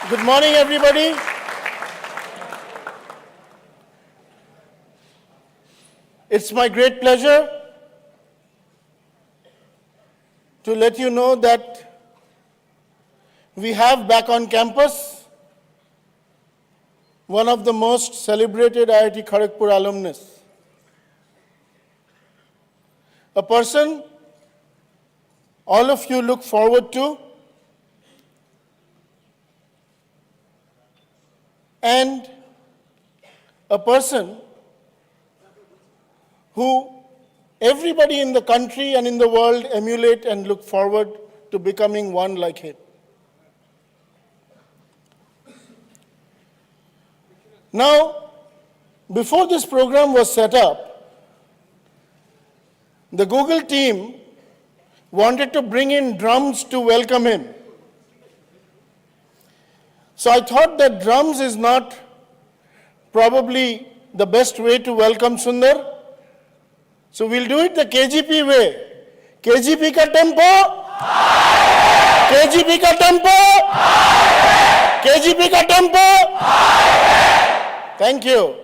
Good morning, everybody. It's my great pleasure to let you know that we have back on campus one of the most celebrated IIT Kharagpur alumnus, a person all of you look forward to, and a person who everybody in the country and in the world emulate and look forward to becoming one like him. Now, before this program was set up, the Google team wanted to bring in drums to welcome him. So I thought that drums is not probably the best way to welcome Sundar. So we'll do it the KGP way. KGP ka tempo? KGP ka tempo? KGP ka tempo? Thank you.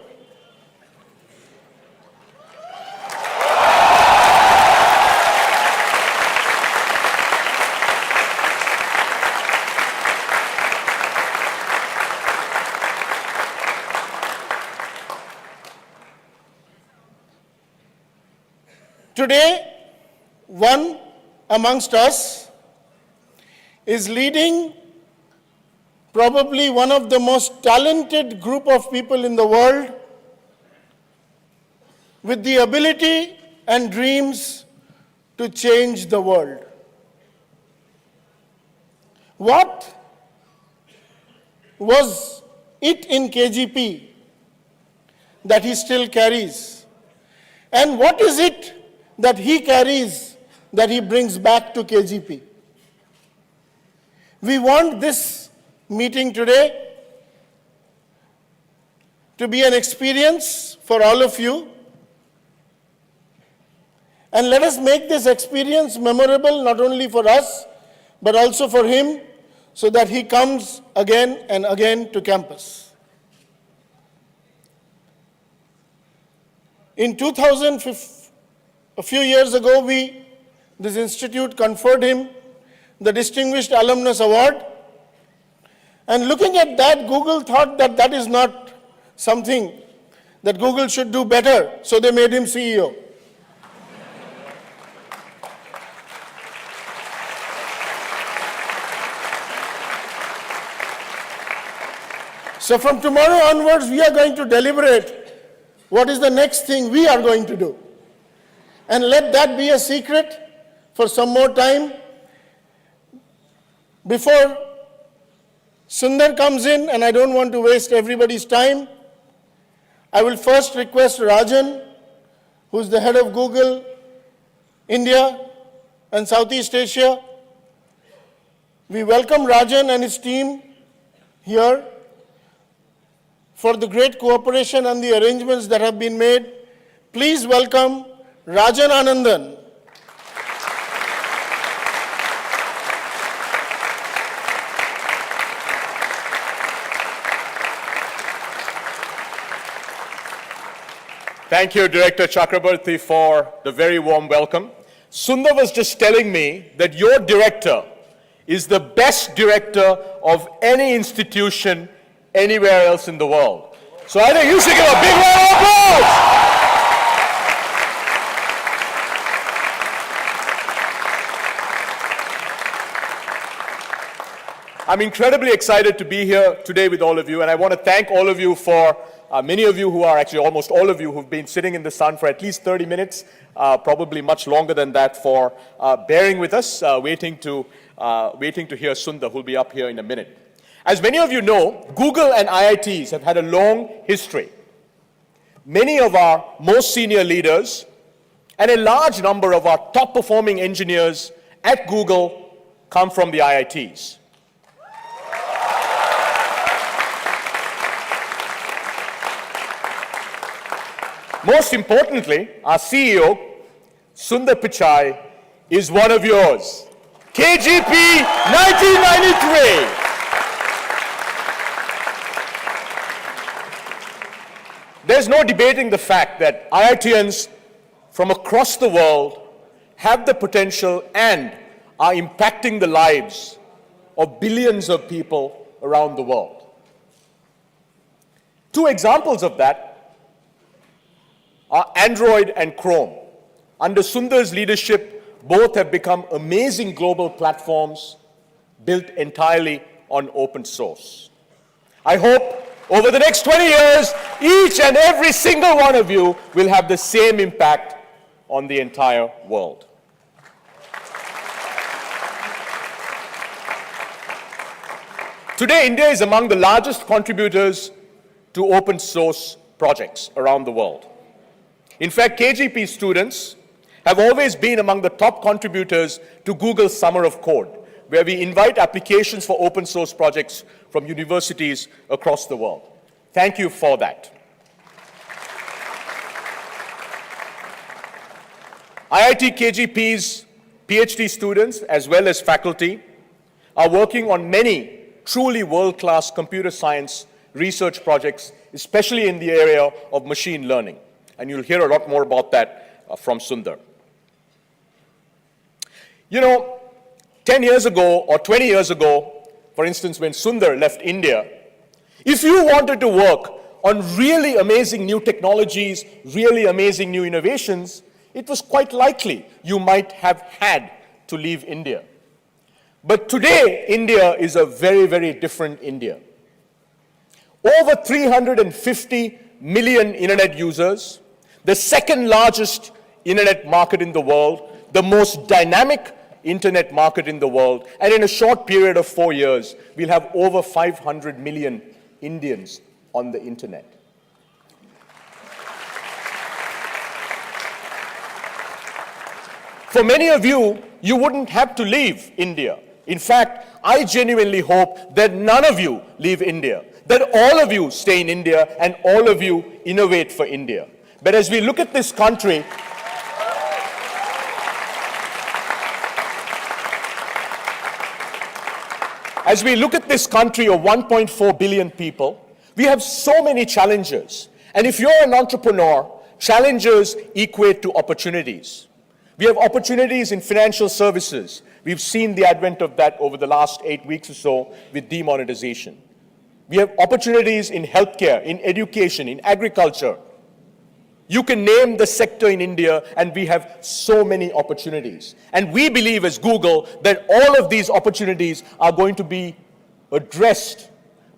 Today, one amongst us is leading probably one of the most talented group of people in the world with the ability and dreams to change the world. What was it in KGP that he still carries? And what is it that he carries, that he brings back to KGP? We want this meeting today to be an experience for all of you. And let us make this experience memorable not only for us, but also for him, so that he comes again and again to campus. In 2015, a few years ago, this institute conferred him the Distinguished Alumnus Award. And looking at that, Google thought that that is not something that Google should do better, so they made him CEO. So from tomorrow onwards, we are going to deliberate what is the next thing we are going to do. And let that be a secret for some more time. Before Sundar comes in, and I don't want to waste everybody's time, I will first request Rajan, who's the head of Google India and Southeast Asia. We welcome Rajan and his team here for the great cooperation and the arrangements that have been made. Please welcome Rajan Anandan. Thank you, Director Chakrabarti, for the very warm welcome. Sundar was just telling me that your director is the best director of any institution anywhere else in the world. So I think you should give a big round of applause. I'm incredibly excited to be here today with all of you, and I want to thank all of you for many of you who are actually almost all of you who've been sitting in the sun for at least 30 minutes, probably much longer than that, for bearing with us, waiting to hear Sundar, who'll be up here in a minute. As many of you know, Google and IITs have had a long history. Many of our most senior leaders and a large number of our top performing engineers at Google come from the IITs. Most importantly, our CEO, Sundar Pichai, is one of yours. KGP 1993. There's no debating the fact that IITians from across the world have the potential and are impacting the lives of billions of people around the world. Two examples of that are Android and Chrome. Under Sundar's leadership, both have become amazing global platforms built entirely on open source. I hope over the next 20 years, each and every single one of you will have the same impact on the entire world. Today, India is among the largest contributors to open source projects around the world. In fact, KGP students have always been among the top contributors to Google's Summer of Code, where we invite applications for open source projects from universities across the world. Thank you for that. IIT KGP's PhD students, as well as faculty, are working on many truly world-class computer science research projects, especially in the area of machine learning. And you'll hear a lot more about that from Sundar. You know, 10 years ago or 20 years ago, for instance, when Sundar left India, if you wanted to work on really amazing new technologies, really amazing new innovations, it was quite likely you might have had to leave India. But today, India is a very, very different India. Over 350 million internet users, the second largest internet market in the world, the most dynamic internet market in the world, and in a short period of 4 years, we'll have over 500 million Indians on the internet. For many of you, you wouldn't have to leave India. In fact, I genuinely hope that none of you leave India, that all of you stay in India and all of you innovate for India. But as we look at this country, as we look at this country of 1.4 billion people, we have so many challenges. And if you're an entrepreneur, challenges equate to opportunities. We have opportunities in financial services. We've seen the advent of that over the last 8 weeks or so with demonetization. We have opportunities in healthcare, in education, in agriculture. You can name the sector in India, and we have so many opportunities. And we believe as Google that all of these opportunities are going to be addressed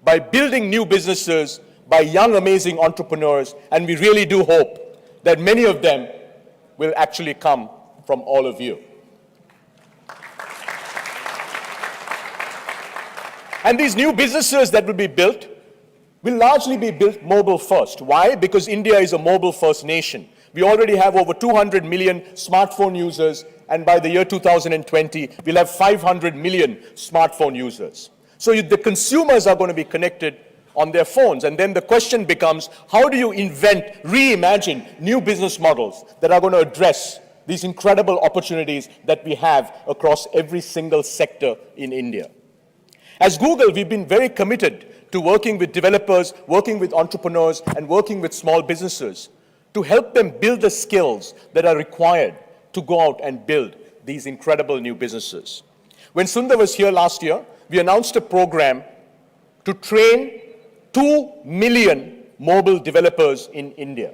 by building new businesses, by young, amazing entrepreneurs, and we really do hope that many of them will actually come from all of you. And these new businesses that will be built will largely be built mobile first. Why? Because India is a mobile first nation. We already have over 200 million smartphone users, and by the year 2020, we'll have 500 million smartphone users. So the consumers are going to be connected on their phones. And then the question becomes, how do you invent, reimagine new business models that are going to address these incredible opportunities that we have across every single sector in India? As Google, we've been very committed to working with developers, working with entrepreneurs, and working with small businesses to help them build the skills that are required to go out and build these incredible new businesses. When Sundar was here last year, we announced a program to train 2 million mobile developers in India.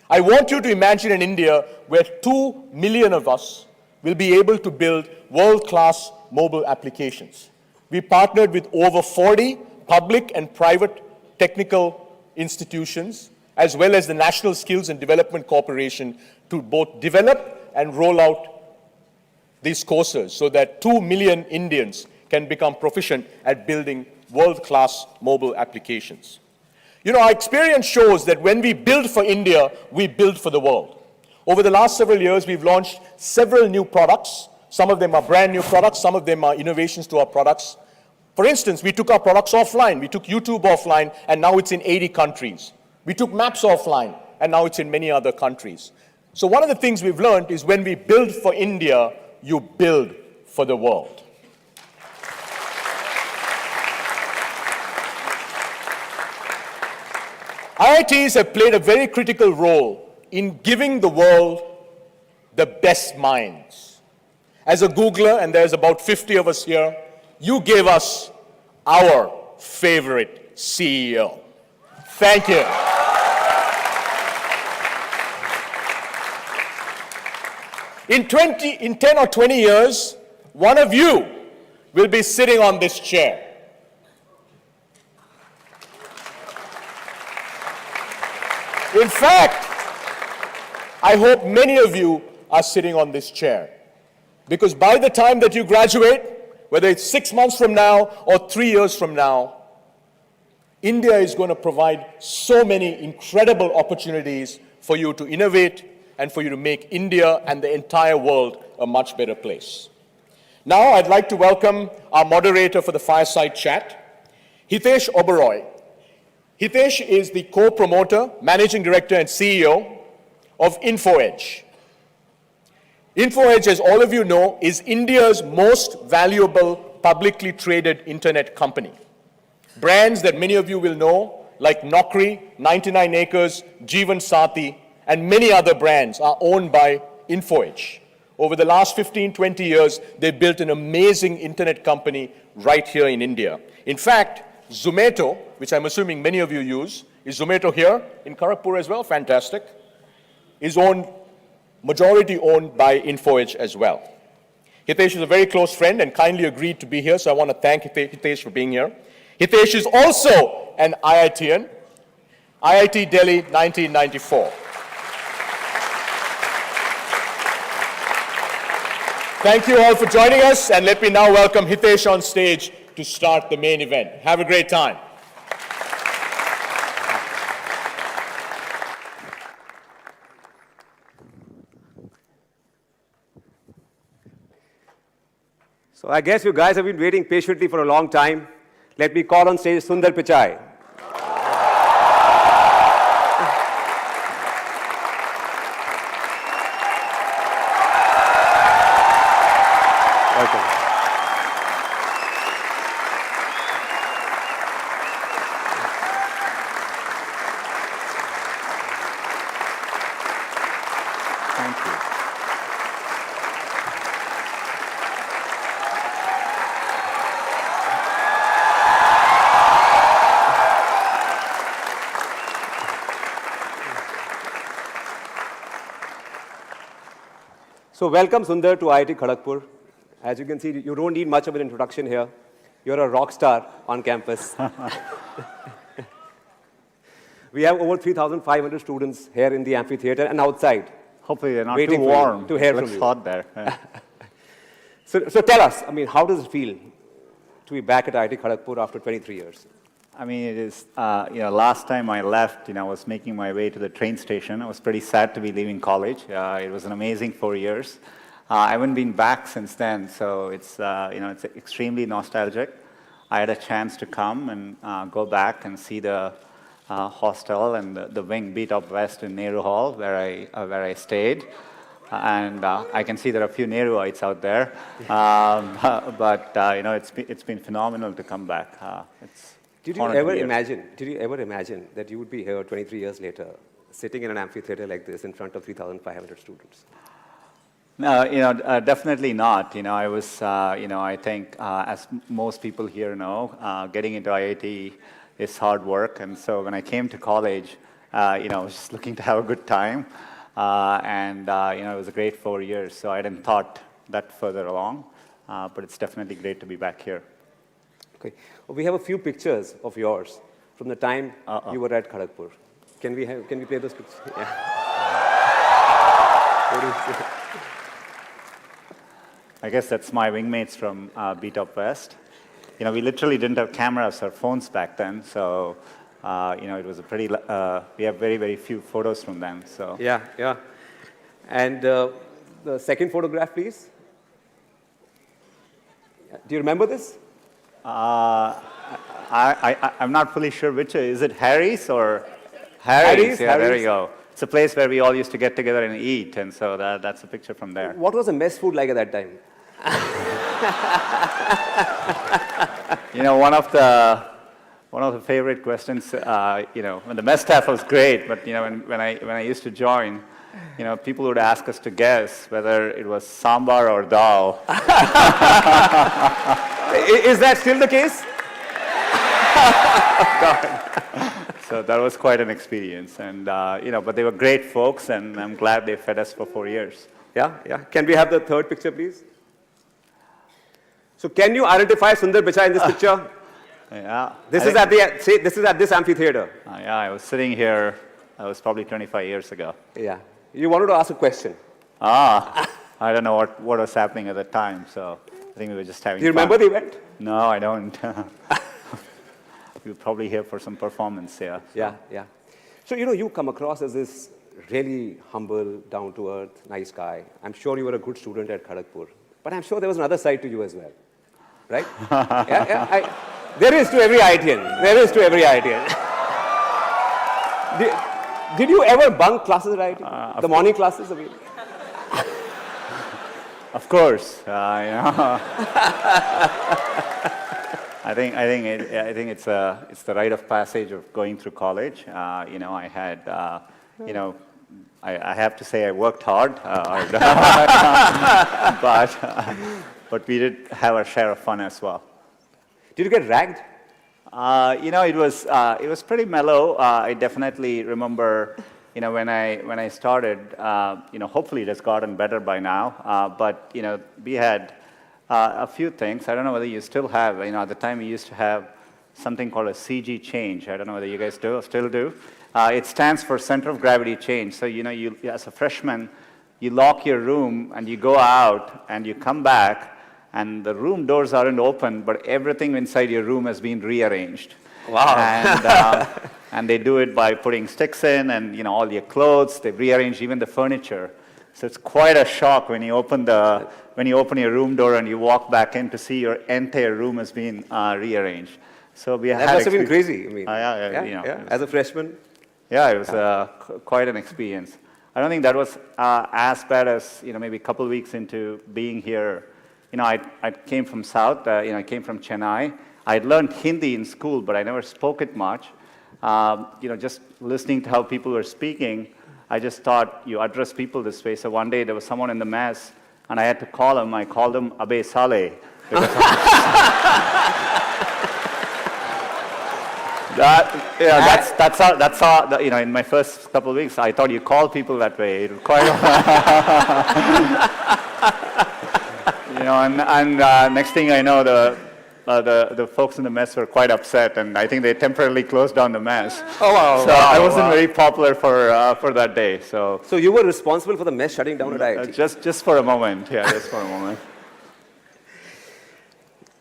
I want you to imagine an India where 2 million of us will be able to build world-class mobile applications. We partnered with over 40 public and private technical institutions, as well as the National Skills and Development Corporation, to both develop and roll out these courses so that 2 million Indians can become proficient at building world-class mobile applications. You know, our experience shows that when we build for India, we build for the world. Over the last several years, we've launched several new products. Some of them are brand new products, some of them are innovations to our products. For instance, we took our products offline. We took YouTube offline, and now it's in 80 countries. We took Maps offline, and now it's in many other countries. So one of the things we've learned is when we build for India, you build for the world. IITs have played a very critical role in giving the world the best minds. As a Googler, and there's about 50 of us here, you gave us our favorite CEO. Thank you. In 10 or 20 years, one of you will be sitting on this chair. In fact, I hope many of you are sitting on this chair. Because by the time that you graduate, whether it's 6 months from now or 3 years from now, India is going to provide so many incredible opportunities for you to innovate and for you to make India and the entire world a much better place. Now, I'd like to welcome our moderator for the fireside chat, Hitesh Oberoi. Hitesh is the co-promoter, managing director, and CEO of InfoEdge. InfoEdge, as all of you know, is India's most valuable publicly traded internet company. Brands that many of you will know, like Naukri, 99 Acres, Jeevan Sathi, and many other brands are owned by InfoEdge. Over the last 15, 20 years, they've built an amazing internet company right here in India. In fact, Zomato, which I'm assuming many of you use, is Zomato here in Kharagpur as well? Fantastic. Is majority owned by InfoEdge as well. Hitesh is a very close friend and kindly agreed to be here, so I want to thank Hitesh for being here. Hitesh is also an IITian, IIT Delhi 1994. Thank you all for joining us, and let me now welcome Hitesh on stage to start the main event. Have a great time. So I guess you guys have been waiting patiently for a long time. Let me call on stage Sundar Pichai. Welcome. Thank you. So welcome Sundar to IIT Kharagpur. As you can see, you don't need much of an introduction here. You're a rock star on campus. We have over 3,500 students here in the amphitheater and outside. Hopefully they're not too Waiting for you, warm. to hear from It's you. hot there. Yeah. So tell us, I mean, how does it feel to be back at IIT Kharagpur after 23 years? I mean, it is, last time I left, I was making my way to the train station. I was pretty sad to be leaving college. It was an amazing 4 years. I haven't been back since then, so it's, it's extremely nostalgic. I had a chance to come and go back and see the hostel and the wing Beat Up West in Nehru Hall, where I stayed. And I can see there are a few Nehruites out there. But it's been phenomenal to come back. Did you ever imagine that you would be here 23 years later, sitting in an amphitheater like this in front of 3,500 students? No, definitely not. I was, I think, as most people here know, getting into IIT is hard work. And so when I came to college, I was just looking to have a good time. It was a great 4 years. So I hadn't thought that further along. But it's definitely great to be back here. Okay. Well, we have a few pictures of yours from the time you were at Kharagpur. Can we play those pictures? Yeah. What do you say? I guess that's my wingmates from Beat Up West. We literally didn't have cameras or phones back then, so it was a pretty. We have very, very few photos from them. So yeah. And the second photograph, please. Do you remember this? I'm not fully sure which is it. Harry's or Harry's? Yeah, there you go. It's a place where we all used to get together and eat, and so that's a picture from there. What was the mess food like at that time? One of the favorite questions, when the mess staff was great, but when I used to join, people would ask us to guess whether it was sambar or dal. Is that still the case? So that was quite an experience, and but they were great folks, and I'm glad they fed us for 4 years. Yeah, yeah. Can we have the third picture, please? So can you identify Sundar Pichai in this picture? Yeah. This is at this amphitheater. Yeah, I was sitting here. That was probably 25 years ago. Yeah. You wanted to ask a question. I don't know what was happening at the time, so I think we were just having Do you fun. remember the event? No, I don't. We're probably here for some performance, yeah. Yeah, yeah. So, you come across as this really humble, down-to-earth, nice guy. I'm sure you were a good student at Kharagpur. But I'm sure there was another side to you as well. Right? Yeah. There is to every IITian. There is to every IITian. Did you ever bunk classes at IIT? The morning classes? I mean. Of course, I think it's the rite of passage of going through college. I had, I have to say I worked hard, but we did have our share of fun as well. Did you get ragged? It was pretty mellow. I definitely remember, when I started, hopefully it has gotten better by now. But we had a few things. I don't know whether you still have. At the time we used to have something called a CG change. I don't know whether you guys still do. It stands for center of gravity change. So you as a freshman, you lock your room and you go out and you come back. And the room doors aren't open, but everything inside your room has been rearranged. Wow. And they do it by putting sticks in and all your clothes. They've rearranged even the furniture. So it's quite a shock when you open your room door and you walk back in to see your entire room has been rearranged. So that must have been crazy. I mean, as a freshman. Yeah, it was quite an experience. I don't think that was as bad as maybe a couple of weeks into being here. I came from South, I came from Chennai. I'd learned Hindi in school, but I never spoke it much. Just listening to how people were speaking, I just thought you address people this way. So one day there was someone in the mess, and I had to call him. I called him Abe Saleh. That's how, in my first couple of weeks, I thought you call people that way. It was quite next thing I know, the folks in the mess were quite upset, and I think they temporarily closed down the mess. Oh, wow. So I wasn't very popular for that day. So you were responsible for the mess shutting down at IIT? Just for a moment, yeah, just for a moment.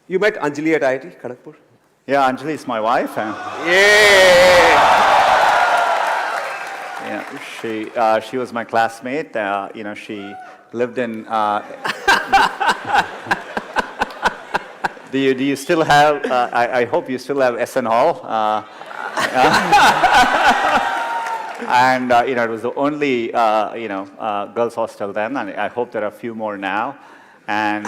You met Anjali at IIT, Kharagpur? Yeah, Anjali is my wife. She was my classmate. She lived in. Do you still have? I hope you still have SN Hall. And it was the only girls' hostel then, and I hope there are a few more now. And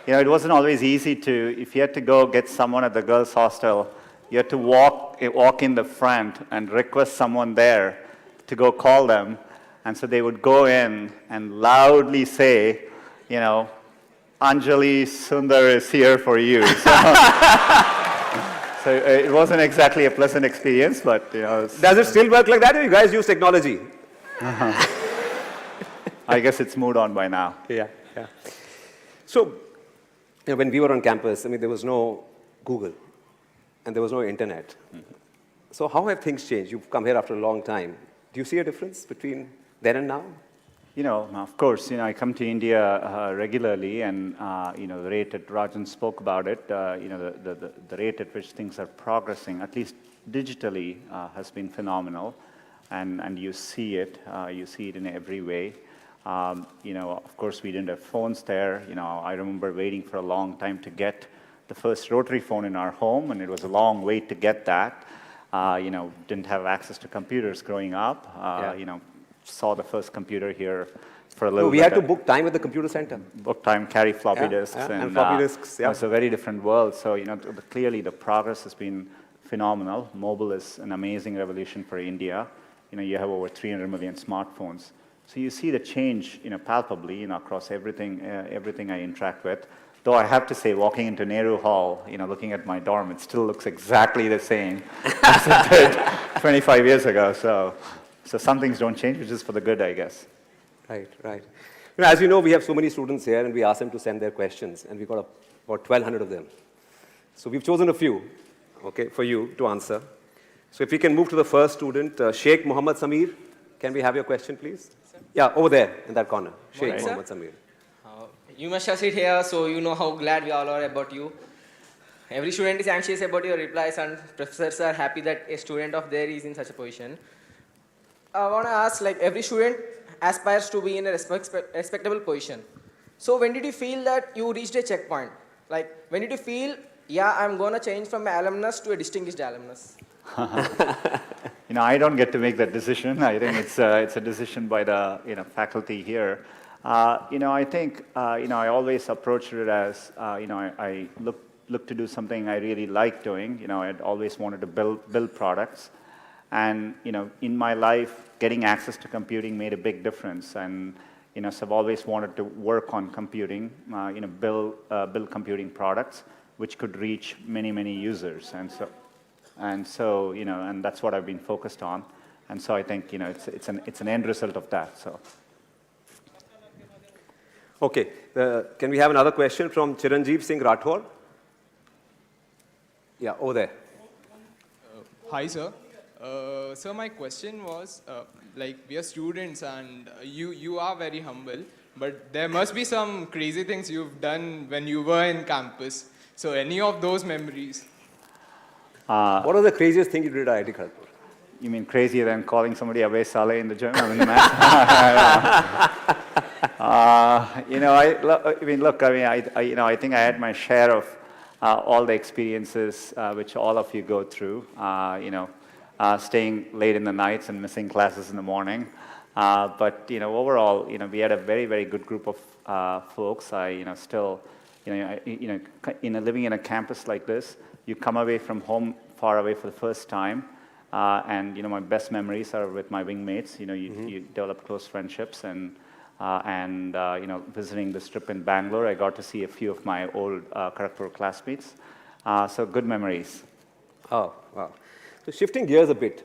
it wasn't always easy to. If you had to go get someone at the girls' hostel, you had to walk in the front and request someone there to go call them, and so they would go in and loudly say, Anjali, Sundar is here for you. So it wasn't exactly a pleasant experience, but Does it still work like that, or you guys use technology? I guess it's moved on by now. Yeah. So, when we were on campus, there was no Google, and there was no internet. Mm-hmm. So how have things changed? You've come here after a long time. Do you see a difference between then and now? Of course, I come to India regularly, and the rate that Rajan spoke about it, the rate at which things are progressing, at least digitally, has been phenomenal, and you see it in every way. Of course, we didn't have phones there. I remember waiting for a long time to get the first rotary phone in our home, and it was a long wait to get that. Didn't have access to computers growing up. Saw the first computer here for a little bit. We had to book time at the computer center. Book time, carry floppy disks. And floppy disks, It's a very different world. So, clearly the progress has been phenomenal. Mobile is an amazing revolution for India. You have over 300 million smartphones. So you see the change, palpably, across everything I interact with. Though I have to say, walking into Nehru Hall, looking at my dorm, it still looks exactly the same as it did 25 years ago. So some things don't change, which is for the good, I guess. Right, right. As you know, we have so many students here, and we asked them to send their questions, and we got about 1,200 of them. So we've chosen a few, okay, for you to answer. So if we can move to the first student, Sheikh Mohammed Samir. Can we have your question, please? Yeah, over there in that corner. Sheikh Mohammed Samir. You must have sit here, so you know how glad we all are about you. Every student is anxious about your replies, and professors are happy that a student of theirs is in such a position. I want to ask, every student aspires to be in a respectable position. So when did you feel that you reached a checkpoint? When did you feel, yeah, I'm going to change from an alumnus to a distinguished alumnus? I don't get to make that decision. I think it's a decision by the faculty here. I think I always approached it as I look to do something I really like doing. I'd always wanted to build products, and in my life, getting access to computing made a big difference. And so I've always wanted to work on computing, build computing products which could reach many users. And that's what I've been focused on. And so I think it's an end result of that. So. Okay, can we have another question from Chiranjeev Singh Rathore? Yeah, over there. Hi, sir. Sir, my question was, we are students and you are very humble, but there must be some crazy things you've done when you were in campus. So any of those memories? What was the craziest thing you did at IIT Kharagpur? You mean crazier than calling somebody Abe Saleh in the gym? I think I had my share of all the experiences which all of you go through. Staying late in the nights and missing classes in the morning. But overall, we had a very good group of folks. Living in a campus like this, you come away from home far away for the first time. And my best memories are with my wingmates. You develop close friendships, and visiting this trip in Bangalore, I got to see a few of my old Kharagpur classmates. So good memories. Oh, wow. So shifting gears a bit,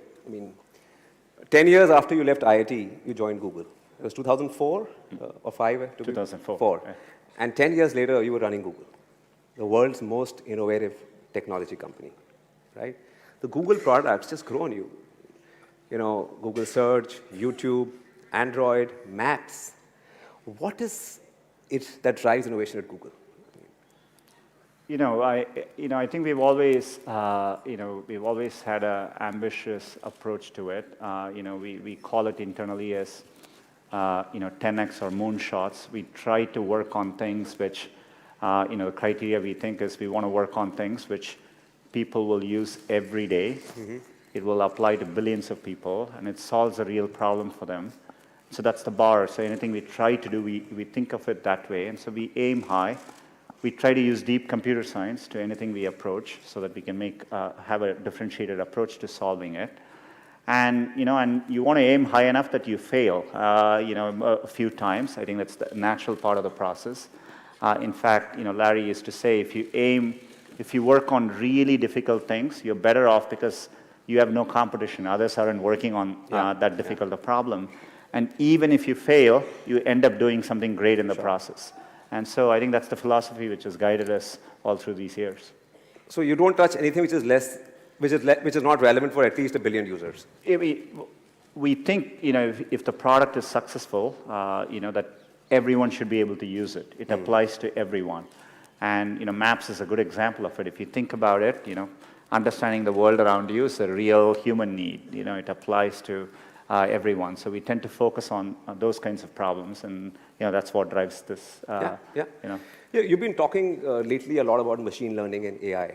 10 years after you left IIT, you joined Google. It was 2004 or 5? 2004. Yeah. And 10 years later, you were running Google, the world's most innovative technology company, right? The Google products just grow on you. Google Search, YouTube, Android, Maps. What is it that drives innovation at Google? I think we've always had an ambitious approach to it. We call it internally as 10x or moonshots. We try to work on things which, the criteria we think is we want to work on things which people will use every day. Mm-hmm. It will apply to billions of people, and it solves a real problem for them. So that's the bar. So anything we try to do, we think of it that way. And so we aim high. We try to use deep computer science to anything we approach so that we can have a differentiated approach to solving it. And you want to aim high enough that you fail, a few times. I think that's the natural part of the process. In fact, Larry used to say, if you work on really difficult things, you're better off because you have no competition. Others aren't working on that difficult a problem. And even if you fail, you end up doing something great in the process. And so I think that's the philosophy which has guided us all through these years. So you don't touch anything which is not relevant for at least 1 billion users. We think, if the product is successful, that everyone should be able to use it. It applies to everyone. And Maps is a good example of it. If you think about it, understanding the world around you is a real human need. It applies to everyone. So we tend to focus on those kinds of problems, and that's what drives this. Yeah, you've been talking lately a lot about machine learning and AI.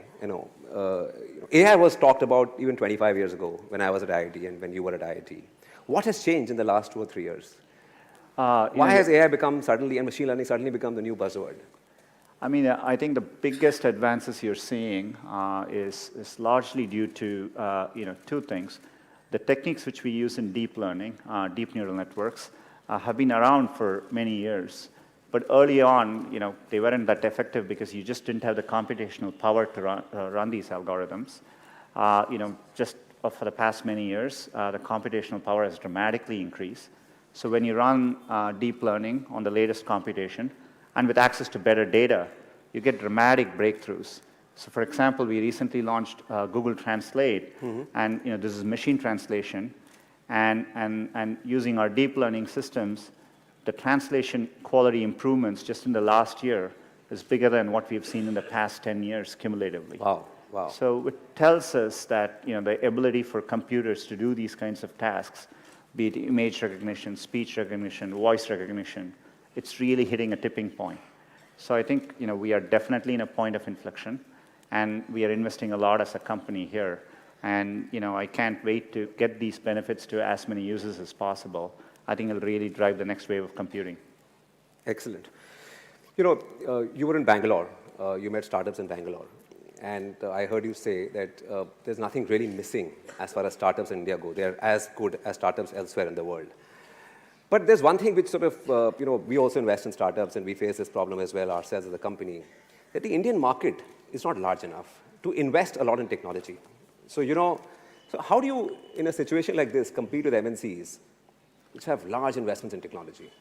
AI was talked about even 25 years ago when I was at IIT and when you were at IIT. What has changed in the last 2 or 3 years? Why has AI become suddenly, and machine learning suddenly become the new buzzword? I mean, I think the biggest advances you're seeing is largely due to two things. The techniques which we use in deep learning, deep neural networks, have been around for many years. But early on, they weren't that effective because you just didn't have the computational power to run these algorithms. Just for the past many years, the computational power has dramatically increased. So when you run deep learning on the latest computation, and with access to better data, you get dramatic breakthroughs. So for example, we recently launched Google Translate, and this is machine translation, and using our deep learning systems, the translation quality improvements just in the last year is bigger than what we've seen in the past 10 years cumulatively. Wow, wow. So it tells us that the ability for computers to do these kinds of tasks, be it image recognition, speech recognition, voice recognition, it's really hitting a tipping point. So I think we are definitely in a point of inflection, and we are investing a lot as a company here. And I can't wait to get these benefits to as many users as possible. I think it'll really drive the next wave of computing. Excellent. You were in Bangalore. You met startups in Bangalore. And I heard you say that there's nothing really missing as far as startups in India go. They're as good as startups elsewhere in the world. But there's one thing which sort of, we also invest in startups, and we face this problem as well ourselves as a company, that the Indian market is not large enough to invest a lot in technology. So, so how do you, in a situation like this, compete with MNCs which have large investments in technology?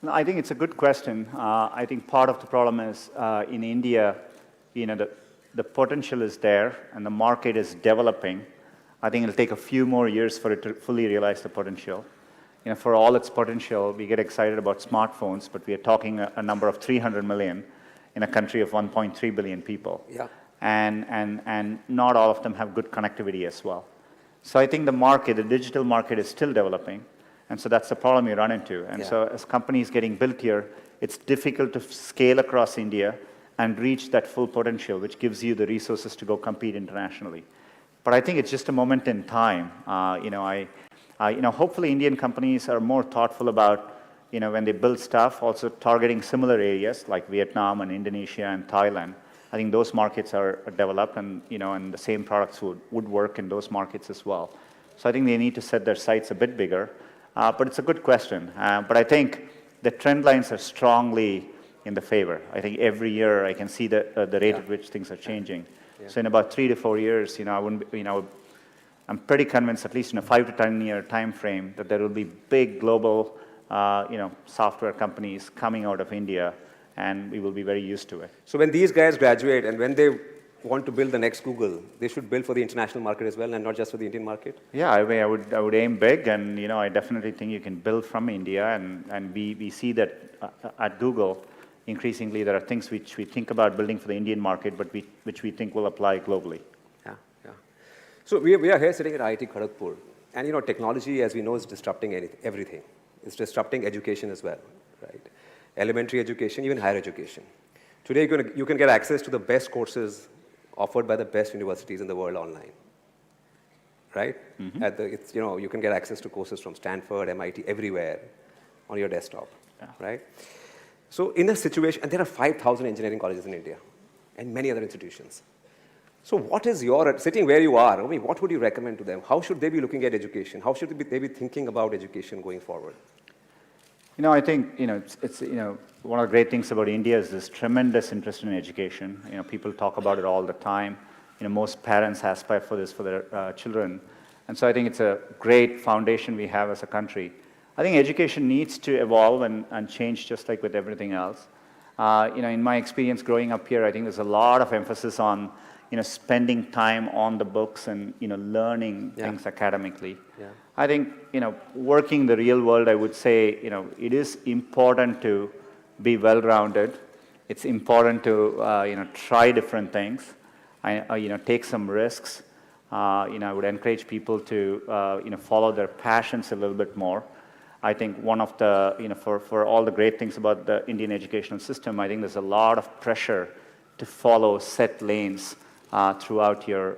No, I think it's a good question. I think part of the problem is in India, the potential is there and the market is developing. I think it'll take a few more years for it to fully realize the potential. For all its potential, we get excited about smartphones, but we are talking a number of 300 million in a country of 1.3 billion people. Yeah. And not all of them have good connectivity as well. So I think the market, the digital market, is still developing. And so that's the problem you run into. And so as companies getting built here, it's difficult to scale across India and reach that full potential, which gives you the resources to go compete internationally. But I think it's just a moment in time. Hopefully Indian companies are more thoughtful about, when they build stuff, also targeting similar areas like Vietnam and Indonesia and Thailand. I think those markets are developed, and and the same products would work in those markets as well. So I think they need to set their sights a bit bigger. But it's a good question. But I think the trend lines are strongly in the favor. I think every year I can see the rate at which things are changing. Yeah. So in about 3 to 4 years, I'm pretty convinced, at least in a 5 to 10 year time frame, that there will be big global, software companies coming out of India, and we will be very used to it. So when these guys graduate and when they want to build the next Google, they should build for the international market as well, and not just for the Indian market? Yeah, I would aim big, and I definitely think you can build from India, and we see that at Google, increasingly there are things which we think about building for the Indian market, but which we think will apply globally. Yeah. So we are here sitting at IIT Kharagpur, and technology, as we know, is disrupting everything. It's disrupting education as well, right? Elementary education, even higher education. Today, you can get access to the best courses offered by the best universities in the world online, right? Mm-hmm. You can get access to courses from Stanford, MIT, everywhere on your desktop, right? So in a situation, and there are 5,000 engineering colleges in India and many other institutions. So what is sitting where you are, what would you recommend to them? How should they be looking at education? How should they be thinking about education going forward? I think, it's one of the great things about India is this tremendous interest in education. People talk about it all the time. Most parents aspire for this for their children. And so I think it's a great foundation we have as a country. I think education needs to evolve and change just like with everything else. In my experience growing up here, I think there's a lot of emphasis on, spending time on the books and, learning things academically. Yeah. I think, working the real world, I would say, it is important to be well-rounded. It's important to, try different things, take some risks. I would encourage people to, follow their passions a little bit more. I think one of the, for all the great things about the Indian educational system, I think there's a lot of pressure to follow set lanes throughout your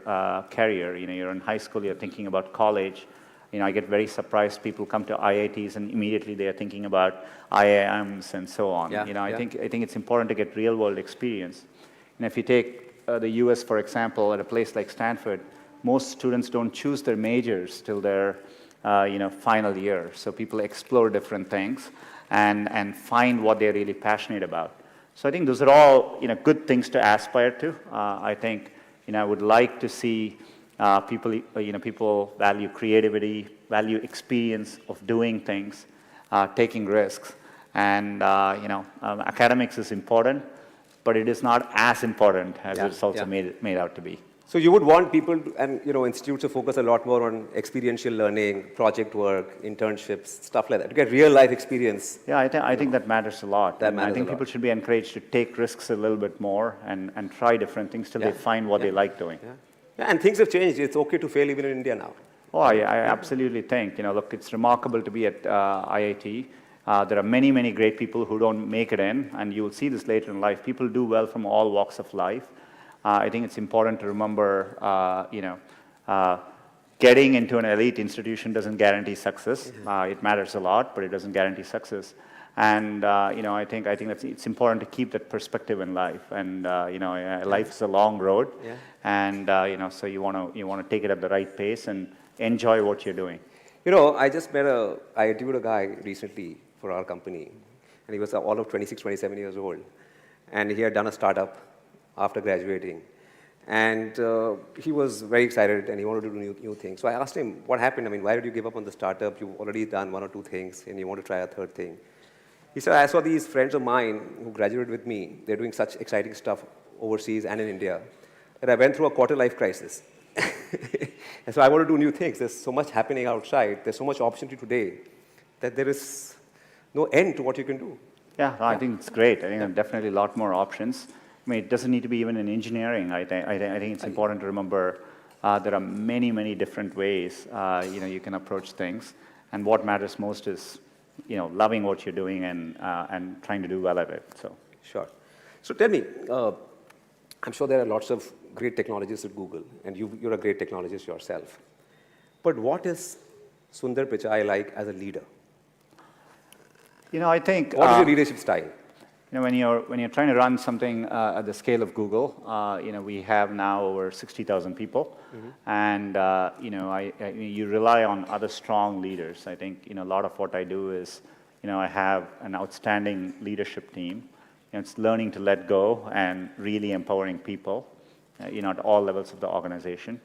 career. You're in high school, you're thinking about college. I get very surprised. People come to IITs and immediately they are thinking about IIMs and so on. Yeah, I think it's important to get real-world experience. And if you take the US, for example, at a place like Stanford, most students don't choose their majors till their final year. So people explore different things and find what they're really passionate about. So I think those are all good things to aspire to. I think I would like to see people value creativity, value experience of doing things, taking risks, and academics is important, but it is not as important as it's also made out to be. So you would want people and institutes to focus a lot more on experiential learning, project work, internships, stuff like that, to get real life experience. Yeah, I think that matters a lot. That matters I think a lot. people should be encouraged to take risks a little bit more and try different things till they find what they like doing. Yeah, and things have changed. It's okay to fail even in India now. Oh, I absolutely think. Look, it's remarkable to be at IIT. There are many, many great people who don't make it in, and you will see this later in life. People do well from all walks of life. I think it's important to remember, getting into an elite institution doesn't guarantee success. It matters a lot, but it doesn't guarantee success. And I think it's important to keep that perspective in life. And life is a long road, and so you want to take it at the right pace and enjoy what you're doing. I interviewed a guy recently for our company, and he was all of 26, 27 years old, and he had done a startup after graduating. And he was very excited and he wanted to do new things. So I asked him, what happened? I mean, why did you give up on the startup? You've already done one or two things and you want to try a third thing. He said, I saw these friends of mine who graduated with me. They're doing such exciting stuff overseas and in India that I went through a quarter-life crisis. And so I want to do new things. There's so much happening outside. There's so much opportunity today that there is no end to what you can do. Yeah, I think it's great. I think there are definitely a lot more options. I mean, it doesn't need to be even in engineering. I think it's important to remember there are many, many different ways you can approach things. And what matters most is loving what you're doing and trying to do well at it. So sure. So tell me, I'm sure there are lots of great technologists at Google, and you're a great technologist yourself. But what is Sundar Pichai like as a leader? I think what is your leadership style? When you're trying to run something at the scale of Google, we have now over 60,000 people, and you rely on other strong leaders. I think a lot of what I do is, I have an outstanding leadership team. It's learning to let go and really empowering people, at all levels of the organization,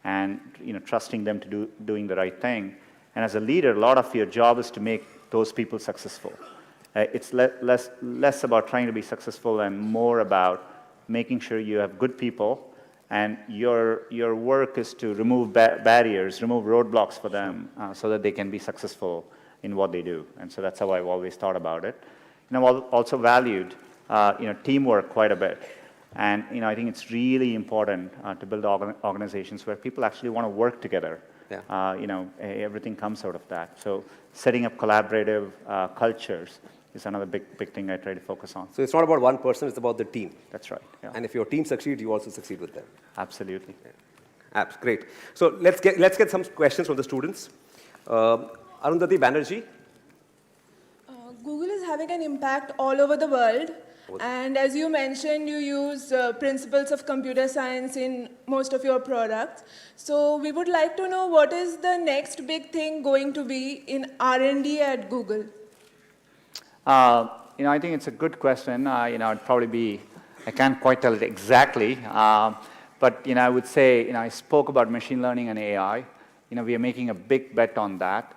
and trusting them to doing the right thing. And as a leader, a lot of your job is to make those people successful. It's less about trying to be successful and more about making sure you have good people, and your work is to remove barriers, remove roadblocks for them, so that they can be successful in what they do. And so that's how I've always thought about it. And I've also valued teamwork quite a bit. And I think it's really important to build organizations where people actually want to work together. Everything comes out of that. So setting up collaborative cultures is another big thing I try to focus on. So it's not about one person, it's about the team. That's right. Yeah. And if your team succeeds, you also succeed with them. Absolutely. Yeah. Great. So let's get some questions from the students. Arundhati Banerjee. Google is having an impact all over the world. And as you mentioned, you use principles of computer science in most of your products. So we would like to know what is the next big thing going to be in R&D at Google? I think it's a good question. It'd probably be, I can't quite tell it exactly, but I would say, I spoke about machine learning and AI. We are making a big bet on that.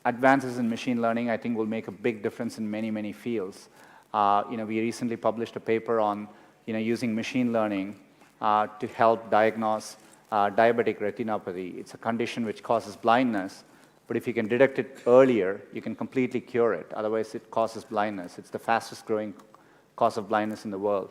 Advances in machine learning, I think, will make a big difference in many, many fields. We recently published a paper on, using machine learning to help diagnose diabetic retinopathy. It's a condition which causes blindness. But if you can detect it earlier, you can completely cure it. Otherwise, it causes blindness. It's the fastest growing cause of blindness in the world.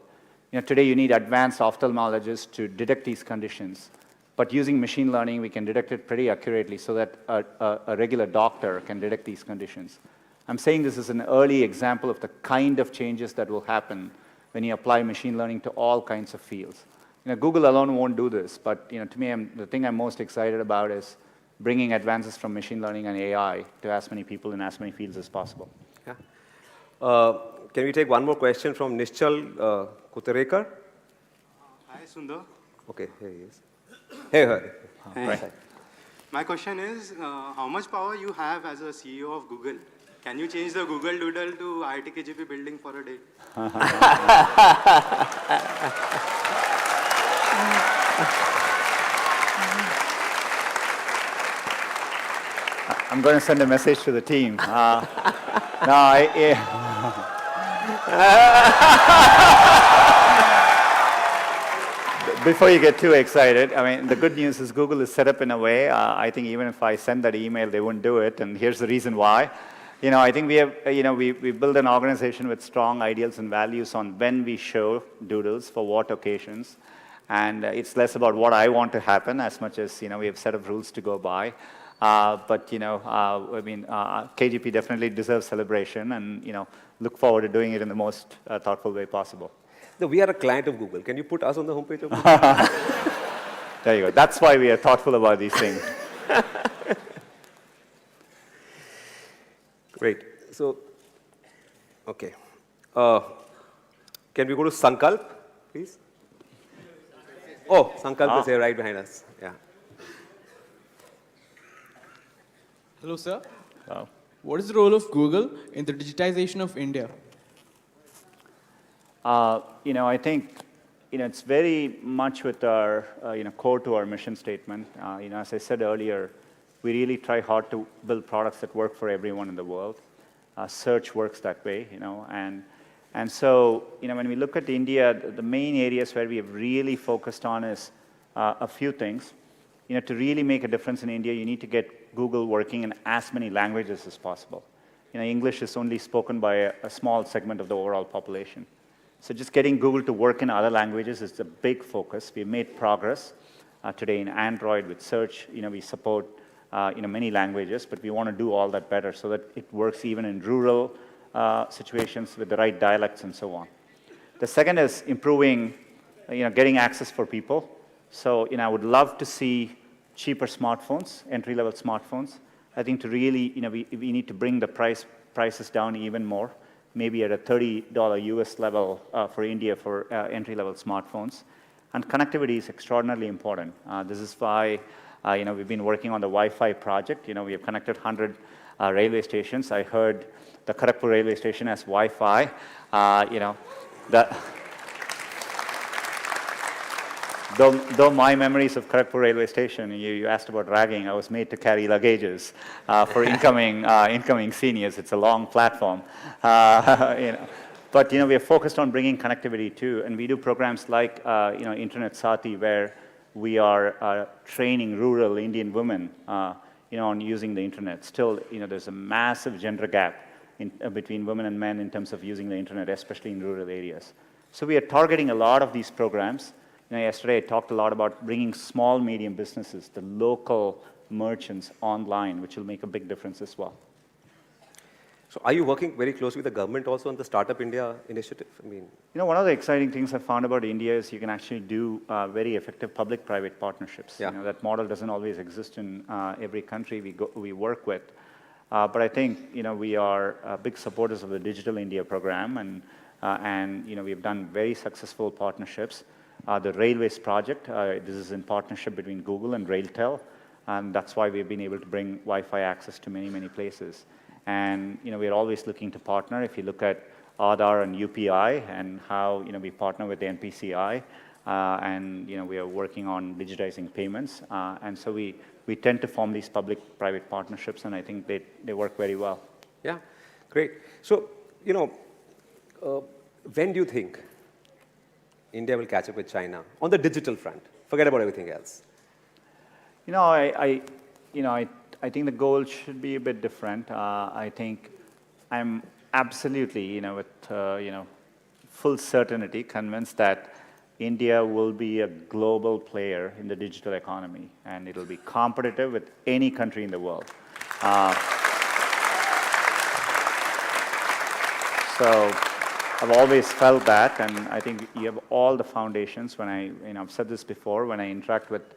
Today, you need advanced ophthalmologists to detect these conditions. But using machine learning, we can detect it pretty accurately so that a regular doctor can detect these conditions. I'm saying this is an early example of the kind of changes that will happen when you apply machine learning to all kinds of fields. Google alone won't do this, but to me, the thing I'm most excited about is bringing advances from machine learning and AI to as many people in as many fields as possible. Yeah. Can we take one more question from Nishchal Kuterekar? Hi, Sundar. Okay, here he is. Hey, Hey. My question is, how much power you have as a CEO of Google? Can you change the Google Doodle to IIT KGP building for a day? I'm going to send a message to the team. Before you get too excited, I mean, the good news is Google is set up in a way, I think even if I send that email, they wouldn't do it, and here's the reason why. I think we have, we build an organization with strong ideals and values on when we show doodles, for what occasions, and it's less about what I want to happen as much as, we have a set of rules to go by. But, KGP definitely deserves celebration, and, look forward to doing it in the most thoughtful way possible. No, we are a client of Google. Can you put us on the homepage of Google? There you go. That's why we are thoughtful about these things. Great. So, okay. Can we go to Sankalp, please? Oh, Sankalp is here right behind us. Yeah. Hello, sir. Hello. What is the role of Google in the digitization of India? I think, it's very much with our, core to our mission statement. As I said earlier, we really try hard to build products that work for everyone in the world. Search works that way, and so, when we look at India, the main areas where we have really focused on is a few things. To really make a difference in India, you need to get Google working in as many languages as possible. English is only spoken by a small segment of the overall population. So just getting Google to work in other languages is a big focus. We've made progress today in Android with search. We support many languages, but we want to do all that better so that it works even in rural situations with the right dialects and so on. The second is improving, getting access for people. So, I would love to see cheaper smartphones, entry-level smartphones. I think to really, we need to bring the prices down even more, maybe at a $30 US level for India for entry-level smartphones. And connectivity is extraordinarily important. This is why, we've been working on the Wi-Fi project. We have connected 100 railway stations. I heard the Kharagpur railway station has Wi-Fi. Though my memories of Kharagpur railway station, you asked about ragging, I was made to carry luggages for incoming seniors. It's a long platform. But, we are focused on bringing connectivity too, and we do programs like, Internet Sati, where we are training rural Indian women, on using the internet. Still, there's a massive gender gap between women and men in terms of using the internet, especially in rural areas. So we are targeting a lot of these programs. Yesterday I talked a lot about bringing small, medium businesses, the local merchants online, which will make a big difference as well. So are you working very closely with the government also on the Startup India initiative? One of the exciting things I found about India is you can actually do very effective public-private partnerships. Yeah. That model doesn't always exist in every country we work with. But I think, we are big supporters of the Digital India program, and we've done very successful partnerships. The Railways project, this is in partnership between Google and RailTel, and that's why we've been able to bring Wi-Fi access to many, many places. And we're always looking to partner. If you look at Aadhaar and UPI and how we partner with the NPCI, and we are working on digitizing payments, and so we tend to form these public-private partnerships, and I think they work very well. Yeah, great. So when do you think India will catch up with China on the digital front? Forget about everything else. I think the goal should be a bit different. I think I'm absolutely, with full certainty convinced that India will be a global player in the digital economy, and it'll be competitive with any country in the world. So I've always felt that, and I think you have all the foundations. When I've said this before, when I interact with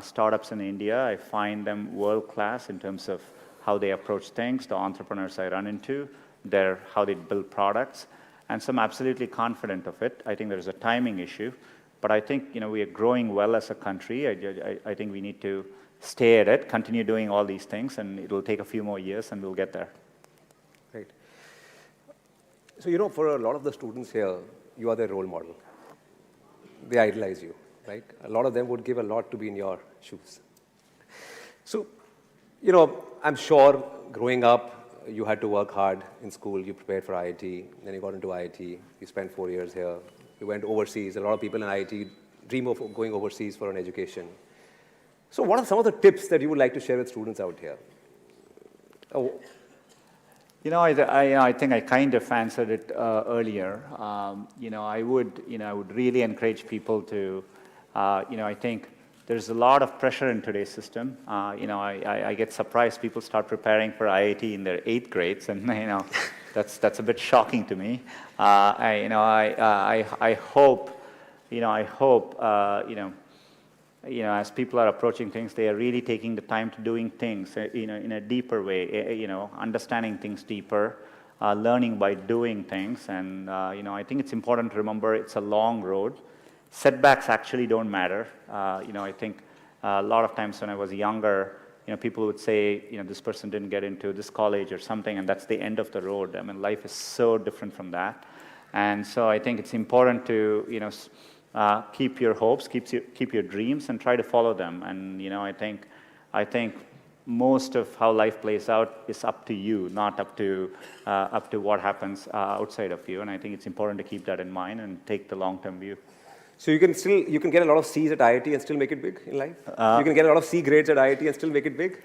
startups in India. I find them world-class in terms of how they approach things, the entrepreneurs I run into, how they build products, and so I'm absolutely confident of it. I think there's a timing issue, but I think we are growing well as a country. I think we need to stay at it, continue doing all these things, and it will take a few more years, and we'll get there. Right. So, for a lot of the students here, you are their role model. They idolize you, right? A lot of them would give a lot to be in your shoes. So, I'm sure growing up, you had to work hard in school. You prepared for IIT, then you got into IIT. You spent 4 years here. You went overseas. A lot of people in IIT dream of going overseas for an education. So what are some of the tips that you would like to share with students out here? Oh. I think I kind of answered it earlier. I would really encourage people to, I think there's a lot of pressure in today's system. I get surprised people start preparing for IIT in their 8th grades, and that's a bit shocking to me. I hope as people are approaching things, they are really taking the time to doing things, in a deeper way, understanding things deeper, learning by doing things. And, I think it's important to remember it's a long road. Setbacks actually don't matter. I think a lot of times when I was younger, people would say, this person didn't get into this college or something, and that's the end of the road. I mean, life is so different from that. And so I think it's important to, keep your hopes, keep your dreams, and try to follow them. And I think most of how life plays out is up to you, not up to what happens outside of you. And I think it's important to keep that in mind and take the long-term view. So you can get a lot of C's at IIT and still make it big in life? You can get a lot of C grades at IIT and still make it big?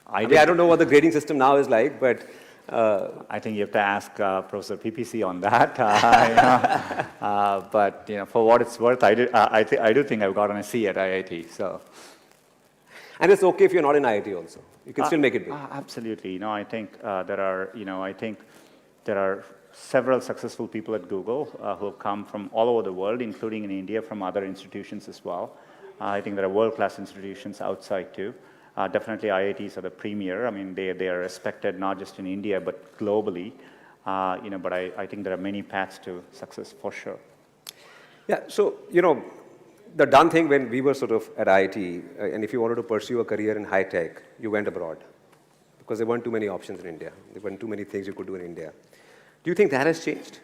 I don't know what the grading system now is like, but I think you have to ask Professor PPC on that. But for what it's worth, I do think I've gotten a C at IIT. So, and it's okay if you're not in IIT also. You can still make it big. Absolutely. I think there are several successful people at Google who have come from all over the world, including in India, from other institutions as well. I think there are world-class institutions outside too. Definitely IITs are the premier. I mean, they are respected not just in India, but globally. But I think there are many paths to success for sure. Yeah, so, the done thing when we were sort of at IIT, and if you wanted to pursue a career in high tech, you went abroad. Because there weren't too many options in India. There weren't too many things you could do in India. Do you think that has changed?